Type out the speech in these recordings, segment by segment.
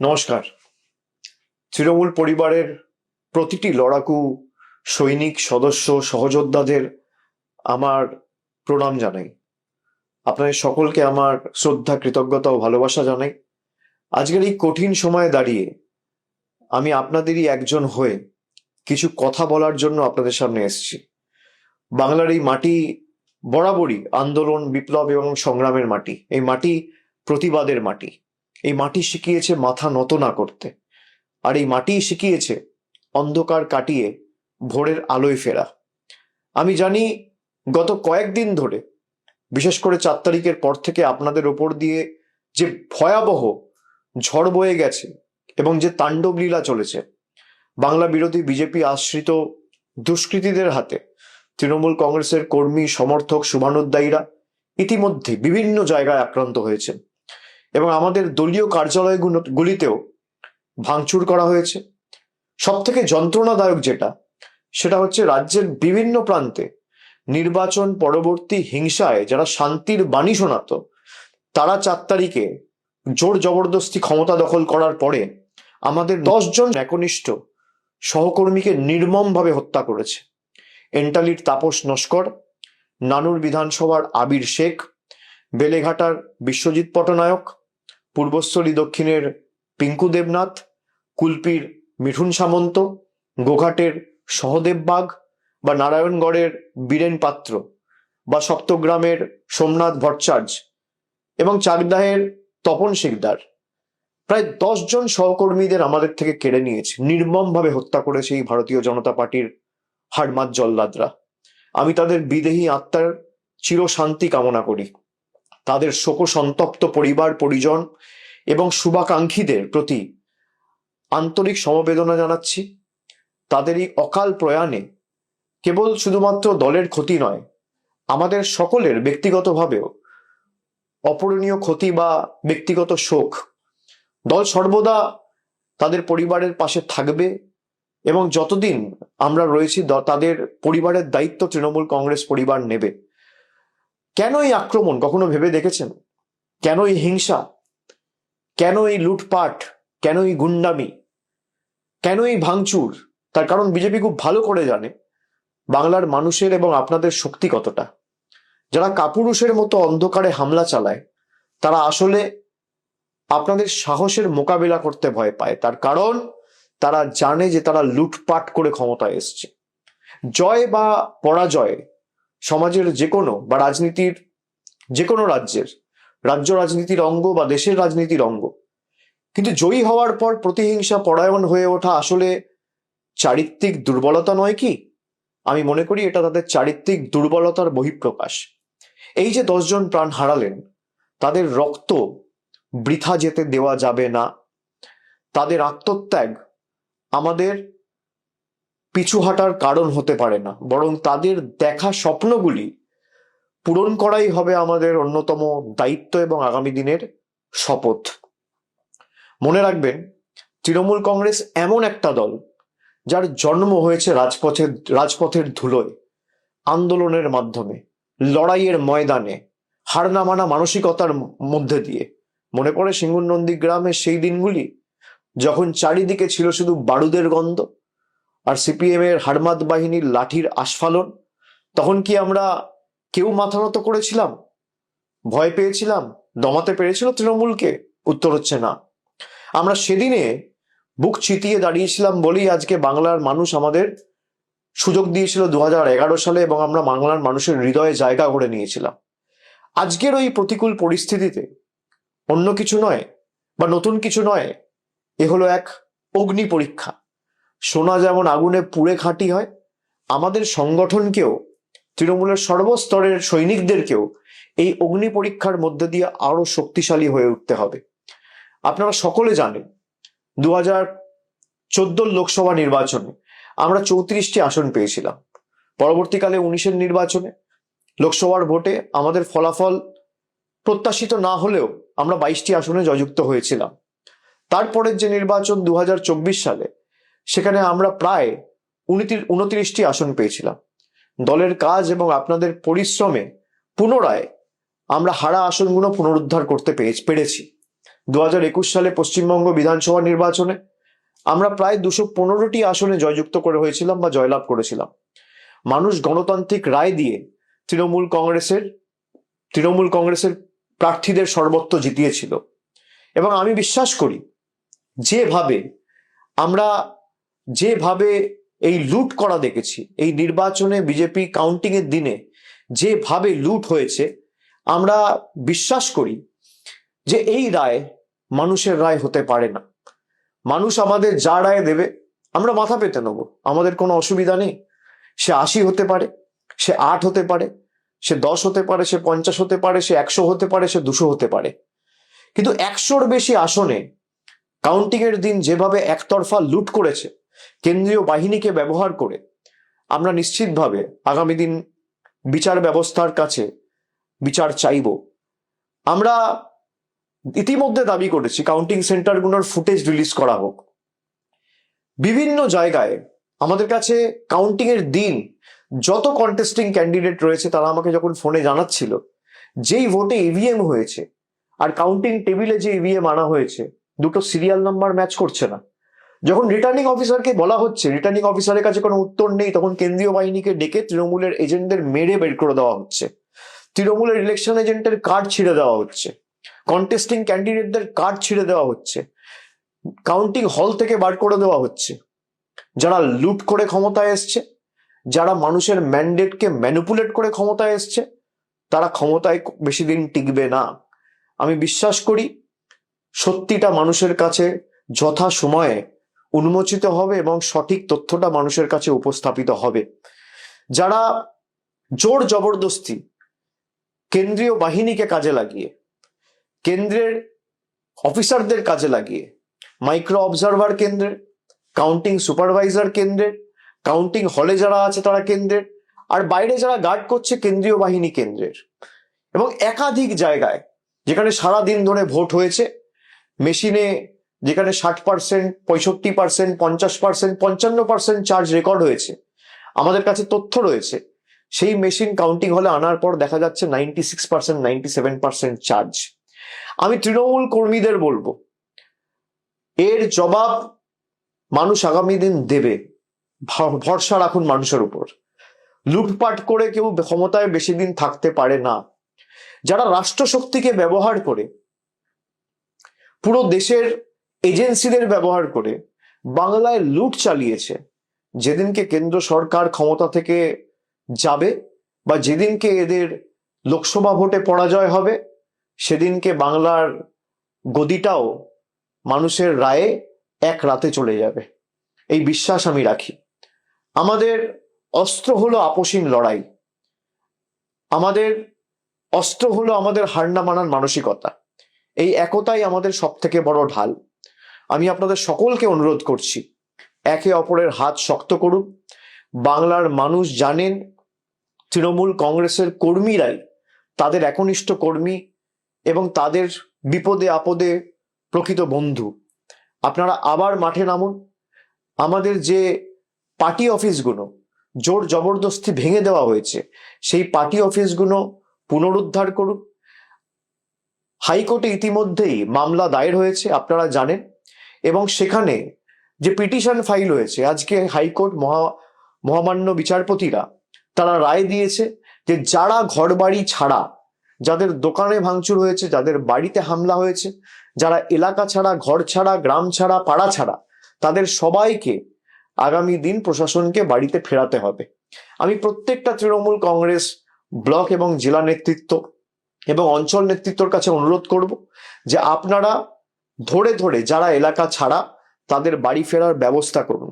নমস্কার। তৃণমূল পরিবারের প্রতিটি লড়াকু সৈনিক, সদস্য, সহযোদ্ধাদের আমার প্রণাম জানাই। আপনাদের সকলকে আমার শ্রদ্ধা, কৃতজ্ঞতা ও ভালোবাসা জানাই। আজকের এই কঠিন সময়ে দাঁড়িয়ে আমি আপনাদেরই একজন হয়ে কিছু কথা বলার জন্য আপনাদের সামনে এসেছি। বাংলার এই মাটি বরাবরই আন্দোলন, বিপ্লব এবং সংগ্রামের মাটি। এই মাটি প্রতিবাদের মাটি। এই মাটি শিখিয়েছে মাথা নত না করতে, আর এই মাটি শিখিয়েছে অন্ধকার কাটিয়ে ভোরের আলোয় ফেরা। আমি জানি গত কয়েকদিন ধরে, বিশেষ করে 4 তারিখের পর থেকে আপনাদের ওপর দিয়ে যে ভয়াবহ ঝড় বয়ে গেছে এবং যে তাণ্ডব লীলা চলেছে, বাংলা বিরোধী বিজেপি আশ্রিত দুষ্কৃতীদের হাতে তৃণমূল কংগ্রেসের কর্মী, সমর্থক, শুভানুধ্যায়ীরা ইতিমধ্যে বিভিন্ন জায়গায় আক্রান্ত হয়েছে এবং আমাদের দলীয় কার্যালয়গুলিতেও ভাঙচুর করা হয়েছে। সব থেকে যন্ত্রণাদায়ক সেটা হচ্ছে রাজ্যের বিভিন্ন প্রান্তে নির্বাচন পরবর্তী হিংসায় যারা শান্তির বাণী শোনাতো, তারা 4 তারিখে জোর জবরদস্তি ক্ষমতা দখল করার পরে আমাদের 10 জন একনিষ্ঠ সহকর্মীকে নির্মমভাবে হত্যা করেছে। এন্টালির তাপস নস্কর, নানুর বিধানসভার আবির শেখ, বেলেঘাটার বিশ্বজিৎ পটনায়ক, পূর্বস্থলী দক্ষিণের পিঙ্কু দেবনাথ, কুলপির মিঠুন সামন্ত, গোঘাটের সহদেব বাগ বা নারায়ণগড়ের বীরেন পাত্র বা সপ্তগ্রামের সোমনাথ ভট্টাচার্য এবং চাকদাহের তপন শিকদার, প্রায় 10 জন সহকর্মীদের আমাদের থেকে কেড়ে নিয়েছে, নির্মমভাবে হত্যা করেছে এই ভারতীয় জনতা পার্টির হাড়মাত জল্লাদরা। আমি তাদের বিদেহী আত্মার চিরশান্তি কামনা করি। তাদের শোকসন্তপ্ত পরিবার পরিজন এবং শুভাকাঙ্ক্ষীদের প্রতি আন্তরিক সমবেদনা জানাচ্ছি। তাদের এই অকাল প্রয়াণে কেবল শুধুমাত্র দলের ক্ষতি নয়, আমাদের সকলের ব্যক্তিগতভাবেও অপূরণীয় ক্ষতি বা ব্যক্তিগত শোক। দল সর্বদা তাদের পরিবারের পাশে থাকবে এবং যতদিন আমরা রয়েছি তাদের পরিবারের দায়িত্ব তৃণমূল কংগ্রেস পরিবার নেবে। কেন এই আক্রমণ কখনো ভেবে দেখেছেন? কেন এই হিংসা? কেন এই লুটপাট? কেন এই গুন্ডামি? কেন এই ভাঙচুর? তার কারণ বিজেপি খুব ভালো করে জানে বাংলার মানুষের এবং আপনাদের শক্তি কতটা। যারা কাপুরুষের মতো অন্ধকারে হামলা চালায়, তারা আসলে আপনাদের সাহসের মোকাবিলা করতে ভয় পায়। তার কারণ তারা জানে যে তারা লুটপাট করে ক্ষমতায় এসছে। জয় বা পরাজয় সমাজের যে কোনো বা রাজনীতির যে কোনো রাজ্য রাজনীতির অঙ্গ বা দেশের রাজনীতির অঙ্গ, কিন্তু জয়ী হওয়ার পর প্রতিহিংসা পরায়ণ হয়ে ওঠা আসলে চারিত্রিক দুর্বলতা নয় কি? আমি মনে করি এটা তাদের চারিত্রিক দুর্বলতার বহিঃপ্রকাশ। এই যে 10 জন প্রাণ হারালেন, তাদের রক্ত বৃথা যেতে দেওয়া যাবে না। তাদের আত্মত্যাগ আমাদের পিছু হাঁটার কারণ হতে পারে না, বরং তাদের দেখা স্বপ্নগুলি পূরণ করাই হবে আমাদের অন্যতম দায়িত্ব এবং আগামী দিনের শপথ। মনে রাখবেন, তৃণমূল কংগ্রেস এমন একটা দল যার জন্ম হয়েছে রাজপথের ধুলোয়, আন্দোলনের মাধ্যমে, লড়াইয়ের ময়দানে, হার না মানা মানসিকতার মধ্যে দিয়ে। মনে পড়ে সিঙ্গুর নন্দীগ্রামের সেই দিনগুলি, যখন চারিদিকে ছিল শুধু বারুদের গন্ধ আর সিপিএম এর হারমাত বাহিনীর লাঠির আস্ফালন? তখন কি আমরা কেউ মাথা নত করেছিলাম? ভয় পেয়েছিলাম? দমাতে পেরেছিল তৃণমূলকে? উত্তর হচ্ছে না। আমরা সেদিনে বুক চিতিয়ে দাঁড়িয়েছিলাম বলেই আজকে বাংলার মানুষ আমাদের সুযোগ দিয়েছিল 2011 সালে, এবং আমরা বাংলার মানুষের হৃদয়ে জায়গা করে নিয়েছিলাম। আজকের ওই প্রতিকূল পরিস্থিতিতে অন্য কিছু নয় বা নতুন কিছু নয়, এ হলো এক অগ্নি পরীক্ষা। সোনা যেমন আগুনে পুড়ে খাঁটি হয়, আমাদের সংগঠনকেও, তৃণমূলের সর্বস্তরের সৈনিকদেরকেও এই অগ্নি পরীক্ষার মধ্যে দিয়ে আরো শক্তিশালী হয়ে উঠতে হবে। আপনারা সকলে জানেন 2014 লোকসভা নির্বাচনে আমরা 34টি আসন পেয়েছিলাম। পরবর্তীকালে 19-এর নির্বাচনে লোকসভার ভোটে আমাদের ফলাফল প্রত্যাশিত না হলেও আমরা 22টি আসনে জয়যুক্ত হয়েছিলাম। তারপরের যে নির্বাচন 2024 সালে, সেখানে আমরা প্রায় 29টি আসন পেয়েছিলাম। দলের কাজ এবং আপনাদের পরিশ্রমে পুনরায় আমরা হারা আসনগুলো পুনরুদ্ধার করতে পেরেছি। 2021 সালে পশ্চিমবঙ্গ বিধানসভা নির্বাচনে আমরা প্রায় 215টি আসনে জয়যুক্ত করে হয়েছিলাম বা জয়লাভ করেছিলাম। মানুষ গণতান্ত্রিক রায় দিয়ে তৃণমূল কংগ্রেসের প্রার্থীদের সর্বত্র জিতিয়েছিল। এবং আমি বিশ্বাস করি যেভাবে এই লুট করা দেখেছি, এই নির্বাচনে বিজেপি কাউন্টিং এর দিনে যেভাবে লুট হয়েছে, আমরা বিশ্বাস করি যে এই রায় মানুষের রায় হতে পারে না। মানুষ আমাদের যা রায় দেবে আমরা মাথা পেতে নেব, আমাদের কোনো অসুবিধা নেই। সে 80 হতে পারে, সে 8 হতে পারে, সে 10 হতে পারে, সে 50 হতে পারে, সে 100 হতে পারে, সে 200 হতে পারে। কিন্তু 100-র বেশি আসনে কাউন্টিং এর দিন যেভাবে একতরফা লুট করেছে কেন্দ্রীয় বাহিনীকে ব্যবহার করে, আমরা নিশ্চিতভাবে আগামী দিন বিচার ব্যবস্থার কাছে বিচার চাইব। আমরা ইতিমধ্যে দাবি করেছি কাউন্টিং সেন্টারগুলোর ফুটেজ রিলিজ করা হোক। বিভিন্ন জায়গায় আমাদের কাছে কাউন্টিং এর দিন যত কন্টেস্টিং ক্যান্ডিডেট রয়েছে তারা আমাকে যখন ফোনে জানাচ্ছিল যেই ভোটে ইভিএম হয়েছে আর কাউন্টিং টেবিলে যে ইভিএম আনা হয়েছে, দুটো সিরিয়াল নাম্বার ম্যাচ করছে না। যখন রিটার্নিং অফিসারকে বলা হচ্ছে, রিটার্নিং অফিসারের কাছে কোনো উত্তর নেই, তখন কেন্দ্রীয় বাহিনীকে ডেকে তৃণমূলের এজেন্টদের মেরে বের করে দেওয়া হচ্ছে, তৃণমূলের ইলেকশন এজেন্টের কার্ড ছিঁড়ে দেওয়া হচ্ছে, কন্টেস্টিং ক্যান্ডিডেটদের কার্ড ছিঁড়ে দেওয়া হচ্ছে, কাউন্টিং হল থেকে বার করে দেওয়া হচ্ছে। যারা লুট করে ক্ষমতায় এসছে, যারা মানুষের ম্যান্ডেটকে ম্যানিপুলেট করে ক্ষমতায় এসছে, তারা ক্ষমতায় বেশি দিন টিকবে না। আমি বিশ্বাস করি সত্যিটা মানুষের কাছে যথা সময়ে উন্মোচিত হবে এবং সঠিক তথ্যটা মানুষের কাছে উপস্থাপিত হবে। যারা জোর জবরদস্তি কেন্দ্রীয় বাহিনীকে কাজে লাগিয়ে, কেন্দ্রের অফিসারদের কাজে লাগিয়ে, মাইক্রো অবজারভার কেন্দ্রের, কাউন্টিং সুপারভাইজার কেন্দ্রের, কাউন্টিং হলে যারা আছে তারা কেন্দ্রের, আর বাইরে যারা গার্ড করছে কেন্দ্রীয় বাহিনী কেন্দ্রের, এবং একাধিক জায়গায় যেখানে সারা দিন ধরে ভোট হয়েছে, মেশিনে যেখানে 60%, 65%, 50%, 55% চার্জ রেকর্ড হয়েছে, আমাদের কাছে তথ্য রয়েছে, সেই মেশিন কাউন্টিং হলে আনার পর দেখা যাচ্ছে 96%, 97% চার্জ। আমি তৃণমূল কর্মীদের বলবো, এর জবাব মানুষ আগামী দিন দেবে, ভরসা রাখুন মানুষের উপর। লুটপাট করে কেউ ক্ষমতায় বেশি দিন থাকতে পারে না। যারা রাষ্ট্রশক্তিকে ব্যবহার করে, পুরো দেশের এজেন্সিদের ব্যবহার করে বাংলায় লুট চালিয়েছে, যেদিনকে কেন্দ্র সরকার ক্ষমতা থেকে যাবে বা যেদিনকে এদের লোকসভা ভোটে পরাজয় হবে, সেদিনকে বাংলার গদিটাও মানুষের রায়ে এক রাতে চলে যাবে, এই বিশ্বাস আমি রাখি। আমাদের অস্ত্র হলো আপোষহীন লড়াই, আমাদের অস্ত্র হলো আমাদের হার না মানার মানসিকতা। এই একতাই আমাদের সব থেকে বড় ঢাল। আমি আপনাদের সকলকে অনুরোধ করছি, একে অপরের হাত শক্ত করুন। বাংলার মানুষ জানেন তৃণমূল কংগ্রেসের কর্মীরাই তাদের একনিষ্ঠ কর্মী এবং তাদের বিপদে আপদে প্রকৃত বন্ধু। আপনারা আবার মাঠে নামুন। আমাদের যে পার্টি অফিসগুলো জোর জবরদস্তি ভেঙে দেওয়া হয়েছে, সেই পার্টি অফিসগুলো পুনরুদ্ধার করুন। হাইকোর্টে ইতিমধ্যেই মামলা দায়ের হয়েছে, আপনারা জানেন, এবং সেখানে যে পিটিশন ফাইল হয়েছে, আজকে হাইকোর্ট মহামান্য বিচারপতিরা তারা রায় দিয়েছে যে যারা ঘরবাড়ি ছাড়া, যাদের দোকানে ভাঙচুর হয়েছে, যাদের বাড়িতে হামলা হয়েছে, যারা এলাকা ছাড়া, ঘর ছাড়া, গ্রাম ছাড়া, পাড়া ছাড়া, তাদের সবাইকে আগামী দিন প্রশাসনকে বাড়িতে ফেরাতে হবে। আমি প্রত্যেকটা তৃণমূল কংগ্রেস ব্লক এবং জেলা নেতৃত্ব এবং অঞ্চল নেতৃত্বর কাছে অনুরোধ করব যে আপনারা ধরে ধরে যারা এলাকা ছাড়া তাদের বাড়ি ফেরার ব্যবস্থা করুন।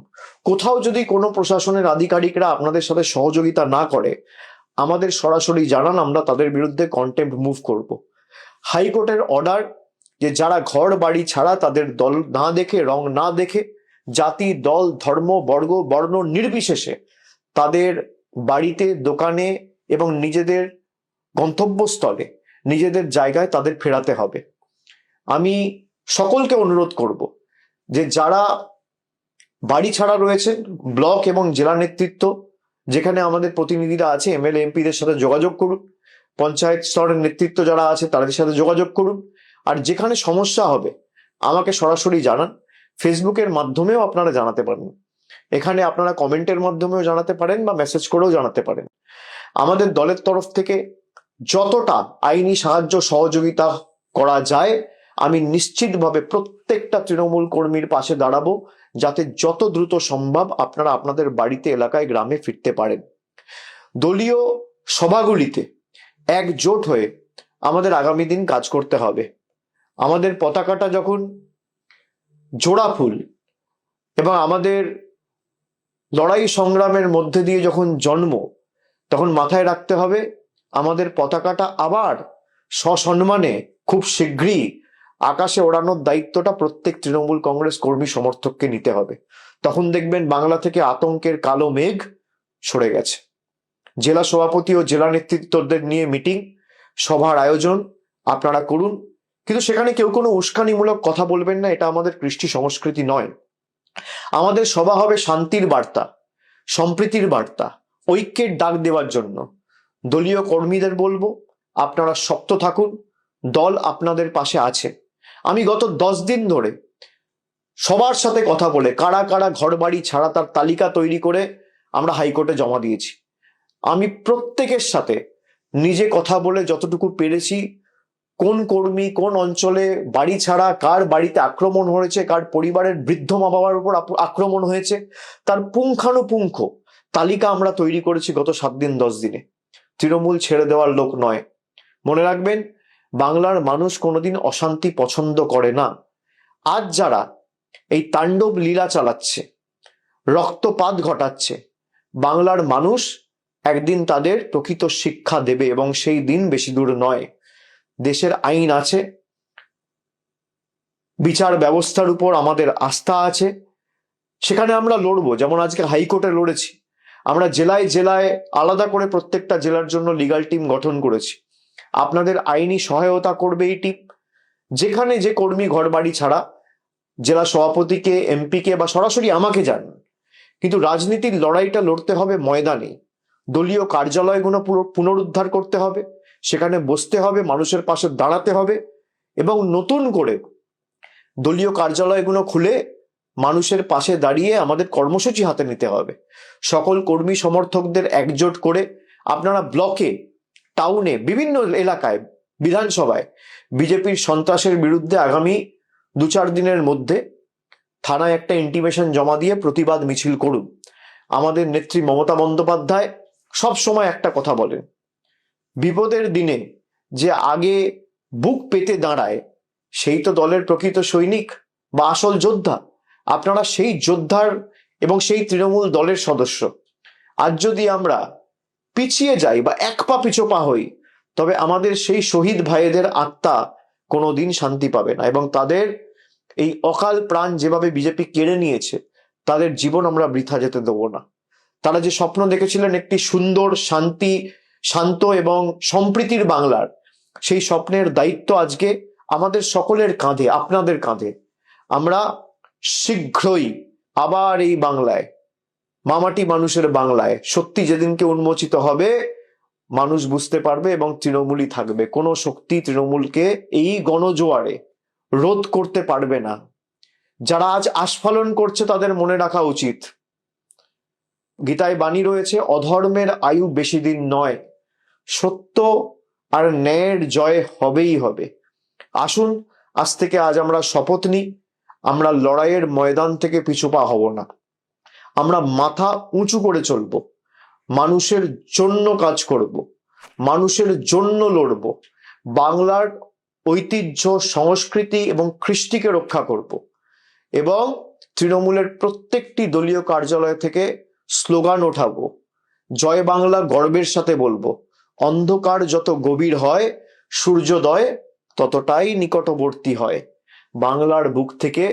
কোথাও যদি কোনো প্রশাসনের আধিকারিকরা আপনাদের সাথে সহযোগিতা না করে, আমাদের সরাসরি জানান, আমরা তাদের বিরুদ্ধে কন্টেম্প্ট মুভ করব। হাইকোর্টের অর্ডার যে যারা ঘর বাড়ি ছাড়া, তাদের দল না দেখে, রং না দেখে, জাতি, দল, ধর্ম, বর্ণ নির্বিশেষে তাদের বাড়িতে, দোকানে এবং নিজেদের গন্তব্যস্থলে, নিজেদের জায়গায় তাদের ফেরাতে হবে। আমি সকলকে অনুরোধ করব যে যারা বাড়ি ছাড়া রয়েছেন, ব্লক এবং জেলা নেতৃত্ব যেখানে আমাদের প্রতিনিধিরা আছে, এমএলএ এমপিদের সাথে যোগাযোগ করুন। পঞ্চায়েত স্তরের নেতৃত্ব যারা আছে তাদের সাথে যোগাযোগ করুন। আর যেখানে সমস্যা হবে আমাকে সরাসরি জানান। ফেসবুকের মাধ্যমেও আপনারা জানাতে পারেন, এখানে আপনারা কমেন্টের মাধ্যমেও জানাতে পারেন বা মেসেজ করেও জানাতে পারেন। আমাদের দলের তরফ থেকে যতটা আইনি সাহায্য সহযোগিতা করা যায় আমি নিশ্চিতভাবে প্রত্যেকটা তৃণমূল কর্মীর পাশে দাঁড়াবো, যাতে যত দ্রুত সম্ভব আপনারা আপনাদের বাড়িতে, এলাকায়, গ্রামে ফিরতে পারেন। দলীয় সভাগুলিতে একজোট হয়ে আমাদের আগামী দিন কাজ করতে হবে। আমাদের পতাকাটা যখন জোড়া ফুল এবং আমাদের লড়াই সংগ্রামের মধ্যে দিয়ে যখন জন্ম, তখন মাথায় রাখতে হবে আমাদের পতাকাটা আবার সসম্মানে খুব শীঘ্রই আকাশে ওড়ানোর দায়িত্বটা প্রত্যেক তৃণমূল কংগ্রেস কর্মী সমর্থককে নিতে হবে। তখন দেখবেন বাংলা থেকে আতঙ্কের কালো মেঘ সরে গেছে। জেলা সভাপতি ও জেলা নেতৃত্বদের নিয়ে মিটিং, সভার আয়োজন আপনারা করুন, কিন্তু সেখানে কেউ কোনো উস্কানিমূলক কথা বলবেন না, এটা আমাদের কৃষ্টি সংস্কৃতি নয়। আমাদের সভা হবে শান্তির বার্তা, সম্প্রীতির বার্তা, ঐক্যের ডাক দেওয়ার জন্য। দলীয় কর্মীদের বলবো আপনারা শক্ত থাকুন, দল আপনাদের পাশে আছে। আমি গত 10 দিন ধরে সবার সাথে কথা বলে কারা কারা ঘর বাড়ি ছাড়া তার তালিকা তৈরি করে আমরা হাইকোর্টে জমা দিয়েছি। আমি প্রত্যেকের সাথে নিজে কথা বলে যতটুকু পেরেছি, কোন কর্মী কোন অঞ্চলে বাড়ি ছাড়া, কার বাড়িতে আক্রমণ হয়েছে, কার পরিবারের বৃদ্ধ মা বাবার উপর আক্রমণ হয়েছে, তার পুঙ্খানুপুঙ্খ তালিকা আমরা তৈরি করেছি গত 7 দিন 10 দিনে। তৃণমূল ছেড়ে দেওয়ার লোক নয়। মনে রাখবেন, বাংলার মানুষ কোনোদিন অশান্তি পছন্দ করে না। আজ যারা এই তাণ্ডব লীলা চালাচ্ছে, রক্তপাত ঘটাচ্ছে, বাংলার মানুষ একদিন তাদের প্রকৃত শিক্ষা দেবে, এবং সেই দিন বেশি দূর নয়। দেশের আইন আছে, বিচার ব্যবস্থার উপর আমাদের আস্থা আছে, সেখানে আমরা লড়বো। যেমন আজকে হাইকোর্টে লড়েছি, আমরা জেলায় জেলায় আলাদা করে প্রত্যেকটা জেলার জন্য লিগাল টিম গঠন করেছি। আপনাদের আইনি সহায়তা করবে এই টিম। যেখানে যে কর্মী ঘর বাড়ি ছাড়া, জেলা সভাপতিকে, এমপিকে বা সরাসরি আমাকে জানান, কিন্তু রাজনীতির লড়াইটা লড়তে হবে ময়দানে। দলীয় কার্যালয়গুলো পুনরুদ্ধার করতে হবে, সেখানে বসতে হবে, মানুষের পাশে দাঁড়াতে হবে, এবং নতুন করে দলীয় কার্যালয়গুলো খুলে মানুষের পাশে দাঁড়িয়ে আমাদের কর্মসূচি হাতে নিতে হবে। সকল কর্মী সমর্থকদের একজোট করে আপনারা ব্লকে, টাউনে, বিভিন্ন এলাকায়, বিধানসভায় বিজেপির সন্ত্রাসের বিরুদ্ধে আগামী 2-4 দিনের মধ্যে থানায় একটা ইন্টিমেশন জমা দিয়ে প্রতিবাদ মিছিল করুন। আমাদের নেত্রী মমতা বন্দ্যোপাধ্যায় সব সময় একটা কথা বলেন, বিপদের দিনে যে আগে বুক পেতে দাঁড়ায় সেই তো দলের প্রকৃত সৈনিক বা আসল যোদ্ধা। আপনারা সেই যোদ্ধার এবং সেই তৃণমূল দলের সদস্য। আজ যদি আমরা পিছিয়ে যাই বা এক পা পিছোপা হই, তবে আমাদের সেই শহীদ ভাইদের আত্মা কোনোদিন শান্তি পাবে না, এবং তাদের এই অকাল প্রাণ যেভাবে বিজেপি কেড়ে নিয়েছে, তাদের জীবন আমরা বৃথা যেতে দেবো না। তারা যে স্বপ্ন দেখেছিলেন একটি সুন্দর, শান্ত এবং সম্প্রীতির বাংলার, সেই স্বপ্নের দায়িত্ব আজকে আমাদের সকলের কাঁধে, আপনাদের কাঁধে। আমরা শীঘ্রই আবার এই বাংলায়, মামাটি মানুষের বাংলায় সত্যি যেদিনকে উন্মোচিত হবে, মানুষ বুঝতে পারবে এবং তৃণমূলই থাকবে। কোনো শক্তি তৃণমূলকে এই গণজোয়ারে রোধ করতে পারবে না। যারা আজ আস্ফালন করছে তাদের মনে রাখা উচিত, গীতায় বাণী রয়েছে, অধর্মের আয়ু বেশি দিন নয়, সত্য আর ন্যায়ের জয় হবেই হবে। আসুন আজ থেকে আজ আমরা শপথ নিই, আমরা লড়াইয়ের ময়দান থেকে পিছুপা হব না। আমরা মাথা উঁচু করে চলব, মানুষের জন্য কাজ করব, মানুষের জন্য লড়ব, বাংলার ঐতিহ্য, সংস্কৃতি এবং কৃষ্টিকে রক্ষা করব, এবং তৃণমূলের প্রত্যেকটি দলীয় কার্যালয় থেকে স্লোগান ওঠাবো, জয় বাংলা গর্বের সাথে বলবো। অন্ধকার যত গভীর হয়, সূর্যোদয় ততটাই নিকটবর্তী হয়। বাংলার বুক থেকে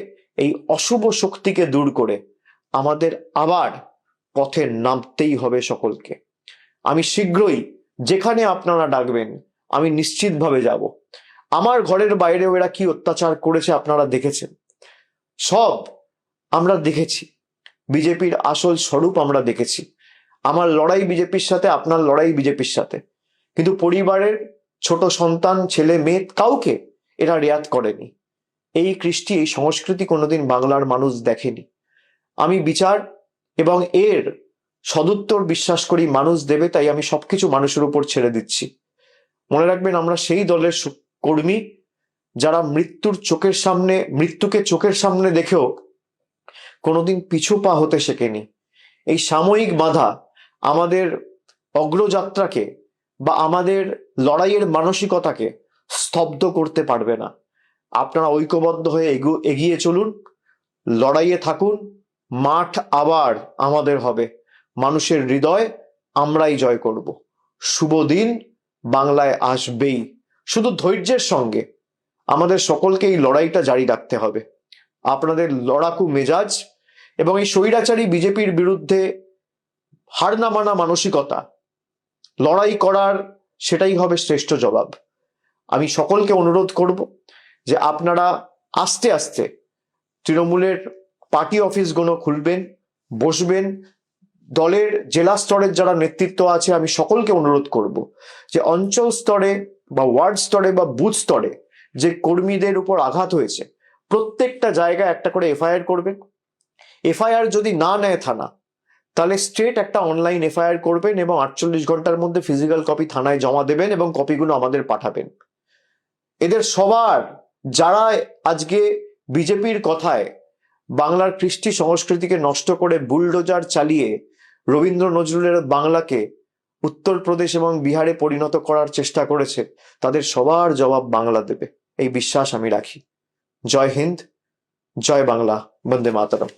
এই অশুভ শক্তিকে দূর করে আমাদের আবার পথে নামতেই হবে সকলকে। আমি শীঘ্রই যেখানে আপনারা ডাকবেন আমি নিশ্চিতভাবে যাব। আমার ঘরের বাইরেও এরা কি অত্যাচার করেছে আপনারা দেখেছেন, সব আমরা দেখেছি। বিজেপির আসল স্বরূপ আমরা দেখেছি। আমার লড়াই বিজেপির সাথে, আপনার লড়াই বিজেপির সাথে, কিন্তু পরিবারের ছোট সন্তান, ছেলে মেয়ে, কাউকে এরা রেয়াত করেনি। এই কৃষ্টি, এই সংস্কৃতি কোনোদিন বাংলার মানুষ দেখেনি। আমি বিচার এবং এর সদুত্তর বিশ্বাস করি মানুষ দেবে, তাই আমি সবকিছু মানুষের উপর ছেড়ে দিচ্ছি। মনে রাখবেন, আমরা সেই দলের কর্মী যারা মৃত্যুকে চোখের সামনে দেখেও কোনোদিন পিছু পা হতে শেখেনি। এই সাময়িক বাধা আমাদের অগ্রযাত্রাকে বা আমাদের লড়াইয়ের মানসিকতাকে স্তব্ধ করতে পারবে না। আপনারা ঐক্যবদ্ধ হয়ে এগিয়ে চলুন, লড়াইয়ে থাকুন। মাঠ আবার আমাদের হবে, মানুষের হৃদয় আমরাই জয় করব। শুভ দিন বাংলায় আসবেই। শুধু ধৈর্যের সঙ্গে আমাদের সকলকে এই লড়াইটা জারি রাখতে হবে। আপনাদের লড়াকু মেজাজ এবং এই স্বৈরাচারী বিজেপির বিরুদ্ধে হার না মানা মানসিকতা, লড়াই করার সেটাই হবে শ্রেষ্ঠ জবাব। আমি সকলকে অনুরোধ করব যে আপনারা আস্তে আস্তে তৃণমূলের পার্টি অফিসগুলো খুলবেন, বসবেন। দলের জেলা স্তরের যারা নেতৃত্ব আছে, আমি সকলকে অনুরোধ করব যে অঞ্চল স্তরে বা ওয়ার্ড স্তরে বা বুথ স্তরে যে কর্মীদের উপর আঘাত হয়েছে, প্রত্যেকটা জায়গায় একটা করে এফআইআর করবেন। এফআইআর যদি না নেয় থানা, তাহলে স্ট্রেট একটা অনলাইন এফআইআর করবেন এবং 48 ঘন্টার মধ্যে ফিজিক্যাল কপি থানায় জমা দেবেন এবং কপিগুলো আমাদের পাঠাবেন। এদের সবার, যারা আজকে বিজেপির কথায় বাংলার কৃষ্টি সংস্কৃতিকে নষ্ট করে বুলডোজার চালিয়ে রবীন্দ্র নজরুলের বাংলাকে উত্তরপ্রদেশ এবং বিহারে পরিণত করার চেষ্টা করেছে, তাদের সবার জবাব বাংলা দেবে, এই বিশ্বাস আমি রাখি। জয় হিন্দ, জয় বাংলা, বন্দে মাতরম।